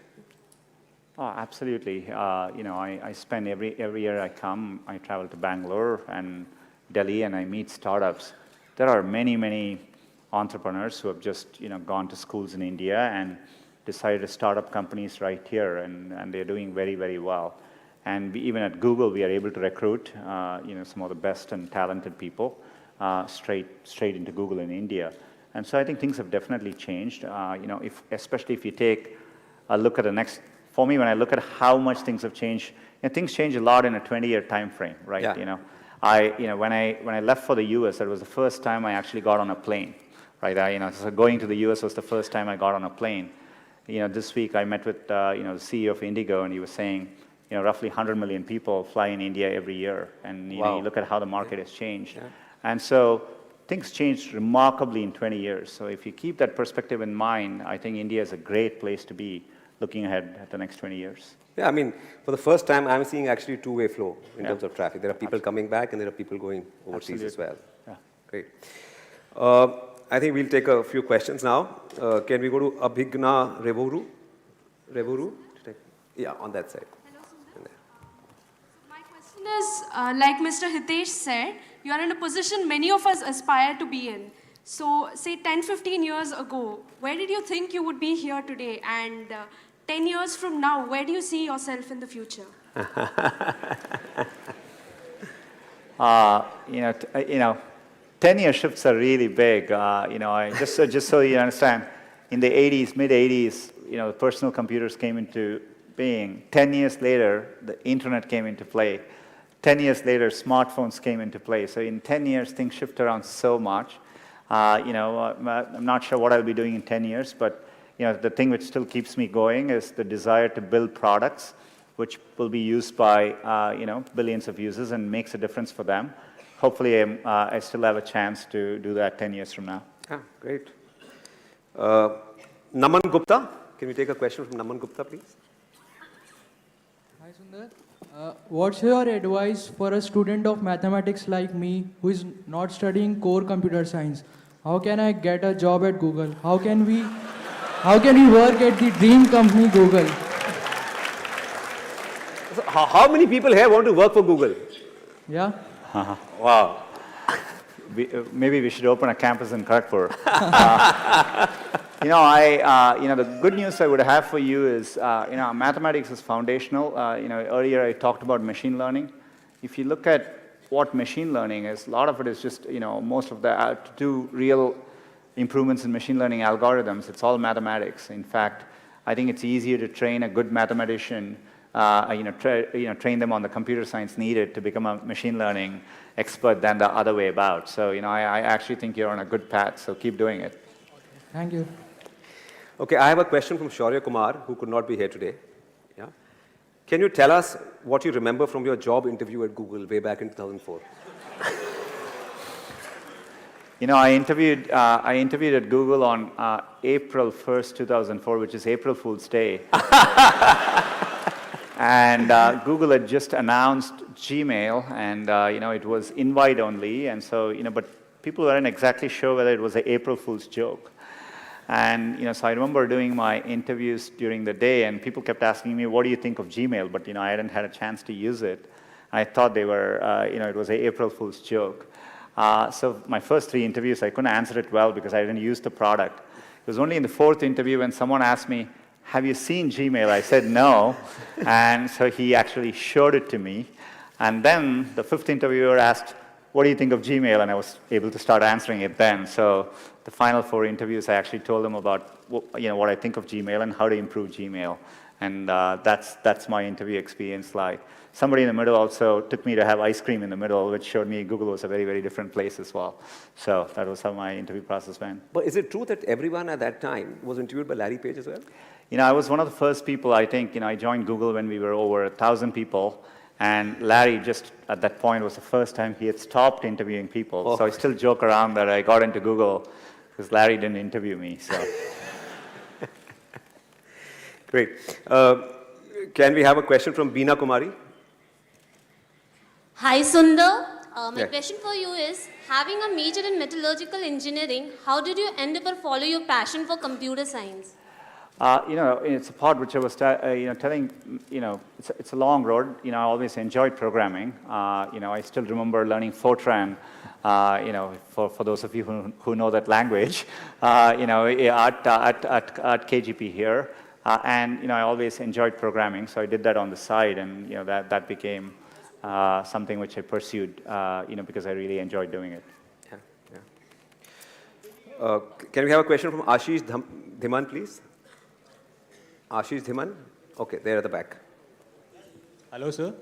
Oh, absolutely. I spend every year I travel to Bangalore and Delhi, and I meet startups. There are many, many entrepreneurs who have just gone to schools in India and decided to start up companies right here, and they're doing very, very well. And even at Google, we are able to recruit some of the best and talented people straight into Google in India. And so I think things have definitely changed. Especially if you take a look at for me, when I look at how much things have changed, things change a lot in a 20-year time frame, right? Yeah. When I left for the US, that was the first time I actually got on a plane, right? So going to the US was the first time I got on a plane. This week I met with the CEO of Indigo, and he was saying, roughly 100 million people fly in India every year, and you look at how the market has changed. Yeah. And so things changed remarkably in 20 years. So if you keep that perspective in mind, I think India is a great place to be looking ahead at the next 20 years. Yeah, I mean, for the first time, I'm seeing actually two-way flow in terms of traffic. There are people coming back, and there are people going overseas as well. Yeah. Great. I think we'll take a few questions now. Can we go to Abhigna Revuru? Yeah, on that side. Hello, Sundar. My question is, like Mr. Hitesh said, you are in a position many of us aspire to be in. So, say 10, 15 years ago, where did you think you would be here today? And 10 years from now, where do you see yourself in the future? 10-year shifts are really big. Just so you understand, in the 80s, mid-80s, the personal computers came into being. 10 years later, the internet came into play. 10 years later, smartphones came into play. So in 10 years, things shift around so much. I'm not sure what I'll be doing in 10 years, but the thing which still keeps me going is the desire to build products which will be used by billions of users and makes a difference for them. hopefully I still have a chance to do that 10 years from now. Ah, great. Naman Gupta, can we take a question from Naman Gupta, please? Hi, Sundar. What's your advice for a student of mathematics like me who is not studying core computer science? How can I get a job at Google? How can we work at the dream company Google? So how many people here want to work for Google? Yeah. Wow. Maybe we should open a campus in Kharagpur. The good news I would have for you is, mathematics is foundational. Earlier I talked about machine learning. If you look at what machine learning is, a lot of it is just, most of the, to do real improvements in machine learning algorithms, it's all mathematics. In fact, I think it's easier to train a good mathematician, train them on the computer science needed to become a machine learning expert than the other way about. So, I actually think you're on a good path, so keep doing it. Thank you. Okay, I have a question from Shaurya Kumar, who could not be here today. Yeah. Can you tell us what you remember from your job interview at Google way back in 2004? I interviewed at Google on April 1st, 2004, which is April Fool's Day. And Google had just announced Gmail, and it was invite only, and so but people weren't exactly sure whether it was an April Fool's joke. And so I remember doing my interviews during the day, and people kept asking me, "What do you think of Gmail?" But I hadn't had a chance to use it. I thought they were, it was an April Fool's joke. So my first 3 interviews, I couldn't answer it well because I didn't use the product. It was only in the 4th interview when someone asked me, "Have you seen Gmail?" I said no, and so he actually showed it to me. And then the 5th interviewer asked, "What do you think of Gmail?" And I was able to start answering it then. So the final 4 interviews, I actually told them about what I think of Gmail and how to improve Gmail. And that's my interview experience like. Somebody in the middle also took me to have ice cream in the middle, which showed me Google was a very, very different place as well. So that was how my interview process went. But is it true that everyone at that time was interviewed by Larry Page as well? I was one of the first people, I think, I joined Google when we were over 1,000 people. And Larry just at that point was the first time he had stopped interviewing people. Oh. So I still joke around that I got into Google because Larry didn't interview me. So. Great. Can we have a question from Beena Kumari? Hi Sundar, my Yeah. question for you is, having a major in metallurgical engineering, how did you end up or follow your passion for computer science? It's a part which I was telling, it's a long road. I always enjoyed programming. I still remember learning Fortran, for those of you who know that language, at KGP here. And, I always enjoyed programming, so I did that on the side, and, that became something which I pursued, because I really enjoyed doing it. Yeah. Can we have a question from Ashish Dhiman, please? Ashish Dhiman? Okay, there at the back. Hello, sir.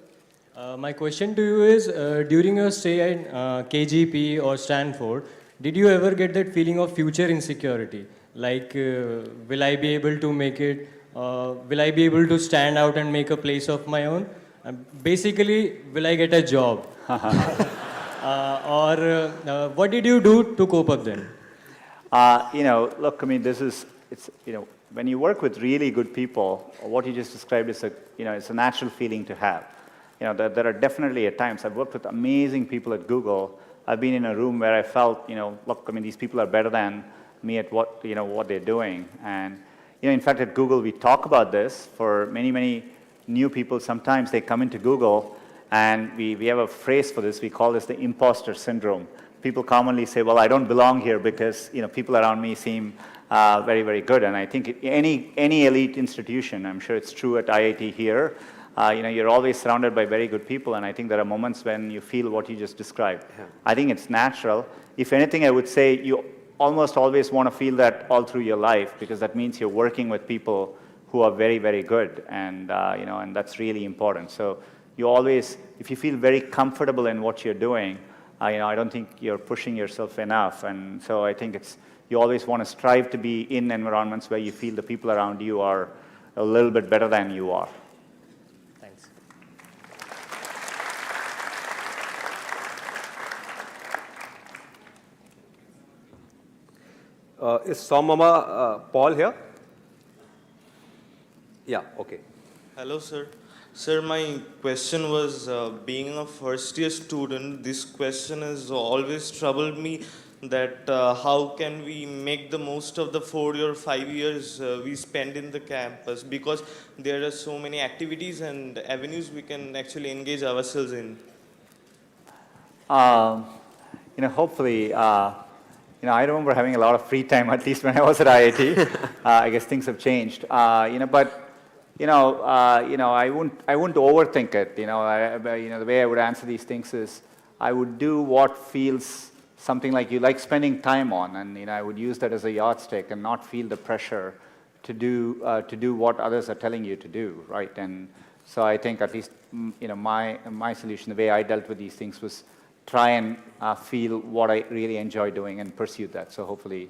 My question to you is, during your stay at KGP or Stanford, did you ever get that feeling of future insecurity? Like, will I be able to make it? Will I be able to stand out and make a place of my own? Basically, will I get a job? What did you do to cope up then? Look, when you work with really good people, what you just described is it's a natural feeling to have. There are definitely at times, I've worked with amazing people at Google. I've been in a room where I felt, look, these people are better than me at what they're doing. And, in fact, at Google, we talk about this for many, many new people. Sometimes they come into Google, and we have a phrase for this. We call this the imposter syndrome. People commonly say, well, I don't belong here because, people around me seem very, very good. And I think any elite institution, I'm sure it's true at IIT here, you're always surrounded by very good people, and I think there are moments when you feel what you just described. Yeah. I think it's natural. If anything, I would say you almost always want to feel that all through your life, because that means you're working with people who are very, very good, and and that's really important. So you always, if you feel very comfortable in what you're doing, I don't think you're pushing yourself enough, and so I think you always want to strive to be in environments where you feel the people around you are a little bit better than you are. Thanks. Is Mama Paul here? Yeah, okay. Hello, sir. Sir, my question was, being a first-year student, this question has always troubled me, that how can we make the most of the 4 or 5 years we spend in the campus, because there are so many activities and avenues we can actually engage ourselves in. Hopefully, I remember having a lot of free time, at least when I was at IIT. I guess things have changed. But I wouldn't overthink it. The way I would answer these things is, I would do what feels something like you like spending time on, and I would use that as a yardstick and not feel the pressure to do what others are telling you to do, right? And so I think at least my solution, the way I dealt with these things, was try and feel what I really enjoy doing and pursue that. So hopefully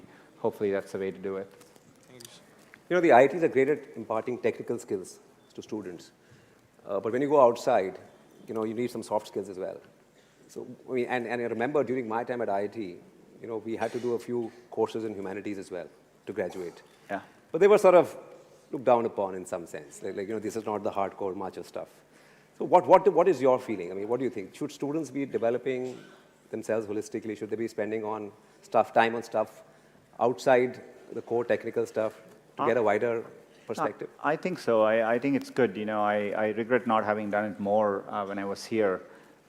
that's the way to do it. The IITs are great at imparting technical skills to students. But when you go outside, you need some soft skills as well. So, and I remember during my time at IIT, we had to do a few courses in humanities as well to graduate. Yeah. But they were sort of looked down upon in some sense. This is not the hardcore macho stuff. So what is your feeling? I mean, what do you think? Should students be developing themselves holistically? Should they be spending time on stuff outside the core technical stuff to get a wider perspective? I think so. I think it's good. I regret not having done it more when I was here.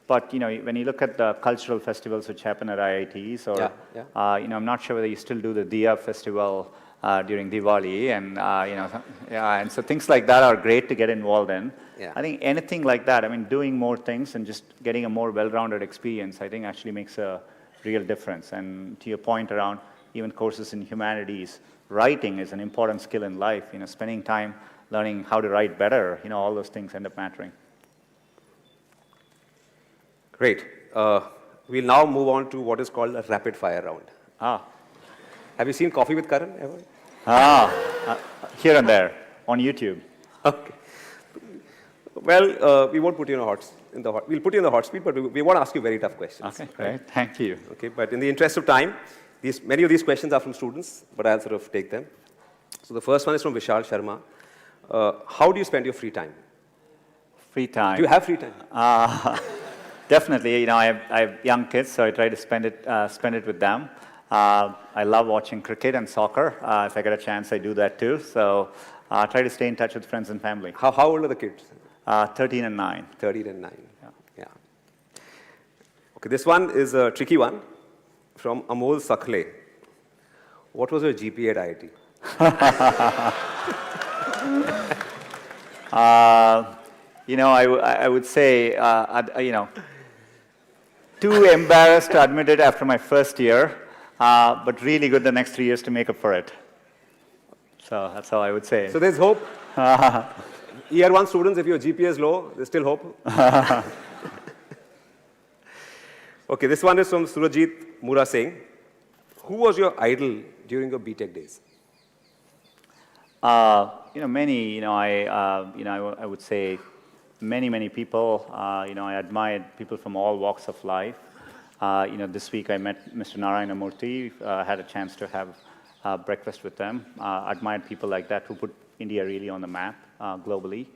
But when you look at the cultural festivals which happen at IITs, or I'm not sure whether you still do the Diya festival during Diwali, and and so things like that are great to get involved in. Yeah. I think anything like that, doing more things and just getting a more well-rounded experience, I think actually makes a real difference. And to your point around even courses in humanities, writing is an important skill in life. Spending time learning how to write better, all those things end up mattering. Great. We'll now move on to what is called a rapid fire round. Have you seen Coffee with Karan ever? Here and there on YouTube. Okay. Well, we won't put you we'll put you in the hot seat, but we won't ask you very tough questions. Okay, great. Thank you. Okay, but in the interest of time, many of these questions are from students, but I'll sort of take them. So the first one is from Vishal Sharma. How do you spend your free time? Free time. Do you have free time? Definitely. I have young kids, so I try to spend it with them. I love watching cricket and soccer. If I get a chance, I do that too. So I try to stay in touch with friends and family. How old are the kids? 13 and 9. 13 and 9. Yeah. Okay, this one is a tricky one from Amol Sakhle. What was your GPA at IIT? I would say, too embarrassed to admit it after my first year, but really good the next 3 years to make up for it. So that's how I would say. So there's hope? Year 1 students, if your GPA is low, there's still hope? Okay, this one is from Surajit Mura Singh. Who was your idol during your BTech days? Many. I would say many people. I admired people from all walks of life. This week I met Mr. Narayana Murthy. Had a chance to have breakfast with them. Admired people like that who put India really on the map globally.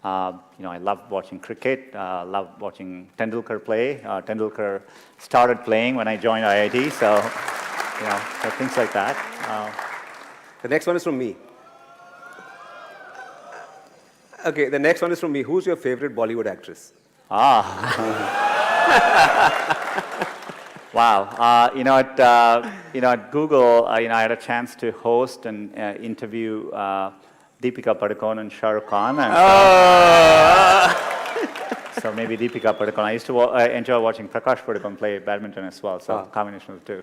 I love watching cricket. Love watching Tendulkar play. Tendulkar started playing when I joined IIT, so things like that. The next one is from me. Okay, the next one is from me. Who's your favorite Bollywood actress? Wow. At Google, I had a chance to host and interview Deepika Padukone and Shah Rukh Khan. And so maybe Deepika Padukone. I used to enjoy watching Prakash Padukone play badminton as well, so combination of the two.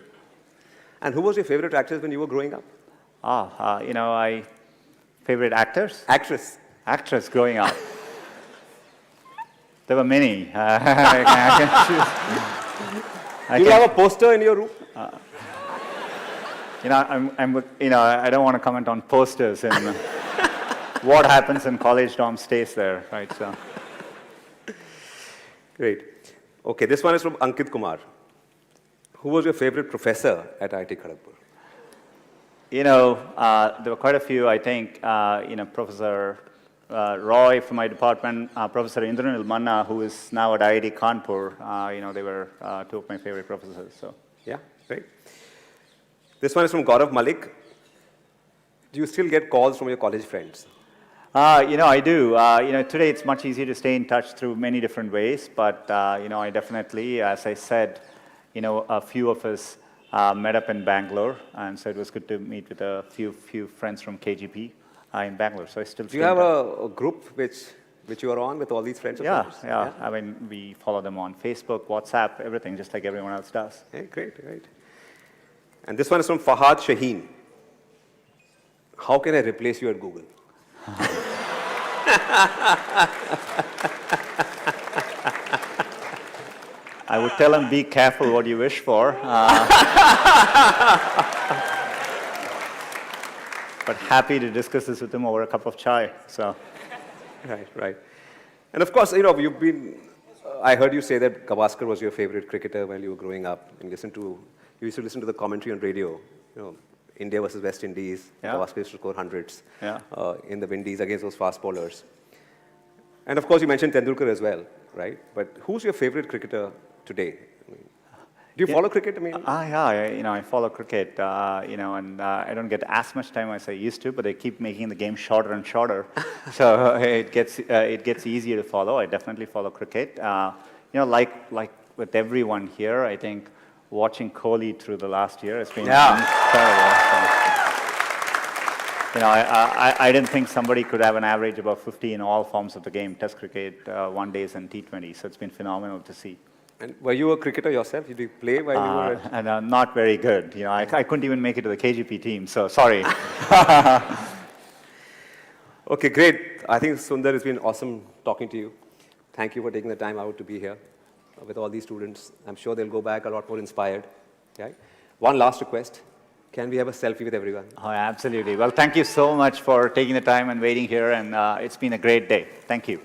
And who was your favorite actress when you were growing up? Favorite actors? Actress growing up. There were many. I can choose. Do you have a poster in your room? I don't want to comment on posters and what happens in college dorm stays there, right? So. Great. Okay, this one is from Ankit Kumar. Who was your favorite professor at IIT Kharagpur? There were quite a few, I think, Professor Roy from my department, Professor Indranil Manna, who is now at IIT Kanpur, they were two of my favorite professors. So. Yeah, great. This one is from Gaurav Malik. Do you still get calls from your college friends? I do. Today it's much easier to stay in touch through many different ways, but, I definitely, as I said, a few of us met up in Bangalore, and so it was good to meet with a few friends from KGP in Bangalore. So I still. Do you have a group which you are on with all these friends of yours? Yeah. I mean, we follow them on Facebook, WhatsApp, everything, just like everyone else does. Hey, great. And this one is from Fahad Shaheen. How can I replace you at Google? I would tell him, be careful what you wish for. But happy to discuss this with him over a cup of chai. So. Right. And of course, you've been, I heard you say that Gavaskar was your favorite cricketer when you were growing up. And you used to listen to the commentary on radio. India versus West Indies. Yeah. Gavaskar used to score hundreds in the Windies against those fast bowlers. And of course, you mentioned Tendulkar as well, right? But who's your favorite cricketer today? Do you follow cricket? I follow cricket, and I don't get as much time as I used to, but they keep making the game shorter and shorter. So it gets easier to follow. I definitely follow cricket. Like with everyone here, I think watching Kohli through the last year has been incredible. So, I didn't think somebody could have an average above 50 in all forms of the game, Test cricket, one days, and T20. So it's been phenomenal to see. And were you a cricketer yourself? Did you play while you were at... And not very good. I couldn't even make it to the KGP team, so sorry. Okay, great. I think Sundar, it's been awesome talking to you. Thank you for taking the time out to be here with all these students. I'm sure they'll go back a lot more inspired. Right? One last request. Can we have a selfie with everyone? Oh, absolutely. Well, thank you so much for taking the time and waiting here, and it's been a great day. Thank you.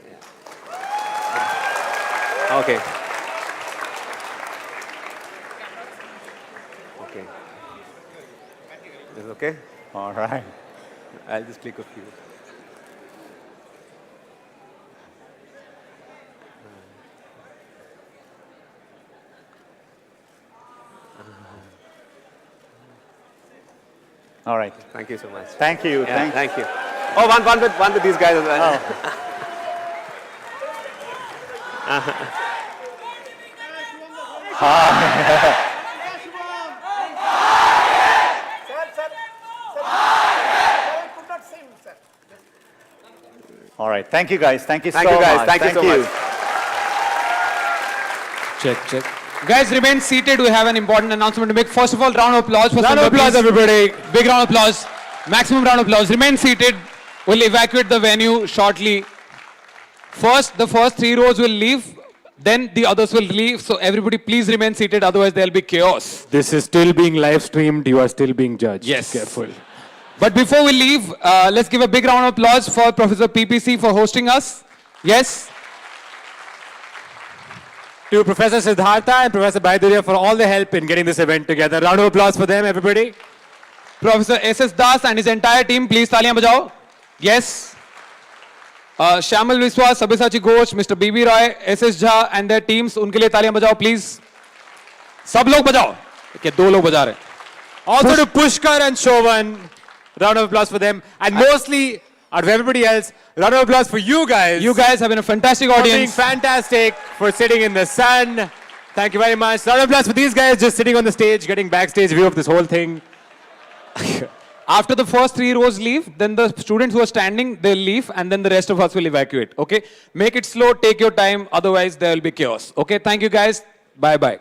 Yeah. Okay. Is it okay? All right. I'll just click a few. All right. Thank you so much. Thank you. Yeah, thank you. Oh, one with these guys as well. Oh. All right. Thank you, guys. Thank you so much. Thank you so much. Check. Guys, remain seated. We have an important announcement to make. First of all, round of applause for Round of applause, everybody. Big round of applause. Maximum round of applause. Remain seated. We'll evacuate the venue shortly. First, the first 3 rows will leave. Then the others will leave. So everybody, please remain seated. Otherwise, there'll be chaos. This is still being live streamed. You are still being judged. Yes. Careful. But before we leave, let's give a big round of applause for Professor PPC for hosting us. Yes. To Professor Siddhartha and Professor Baiduria for all the help in getting this event together. Round of applause for them, everybody. Professor S.S. Das and his entire team, please taaliyan bajao. Yes. Shyamal Viswas, Sabyasachi Ghosh, Mr. B.B. Roy, S.S. Jha and their teams, unke liye taaliyan bajao, please. Sab log bajao. Okay, 2 log baja rahe. Also to Pushkar and Shovan. Round of applause for them. And mostly, out of everybody else, round of applause for you guys. You guys have been a fantastic audience. For being fantastic, for sitting in the sun. Thank you very much. Round of applause for these guys just sitting on the stage, getting backstage view of this whole thing. After the first 3 rows leave, then the students who are standing, they'll leave, and then the rest of us will evacuate. Okay? Make it slow, take your time, otherwise there will be chaos. Okay? Thank you guys. Bye-bye.